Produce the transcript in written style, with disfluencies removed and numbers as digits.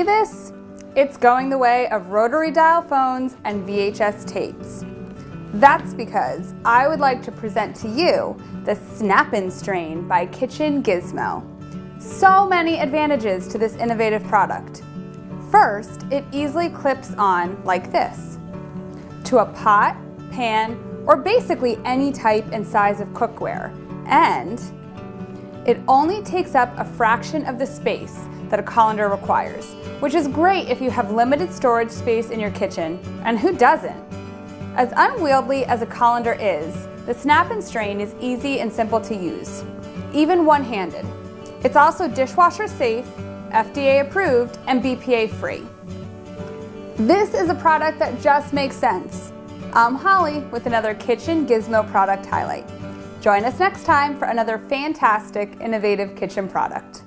this? It's going the way of rotary dial phones and VHS tapes. That's because I would like to present to you the Snap-In Strain by Kitchen Gizmo. So many advantages to this innovative product. First, it easily clips on like this to a pot, pan, or basically any type and size of cookware, and it only takes up a fraction of the space that a colander requires, which is great if you have limited storage space in your kitchen, and who doesn't? As unwieldy as a colander is, the Snap-In Strain is easy and simple to use, even one-handed. It's also dishwasher safe, FDA approved, and BPA free. This is a product that just makes sense. I'm Holly with another Kitchen Gizmo product highlight. Join us next time for another fantastic, innovative kitchen product.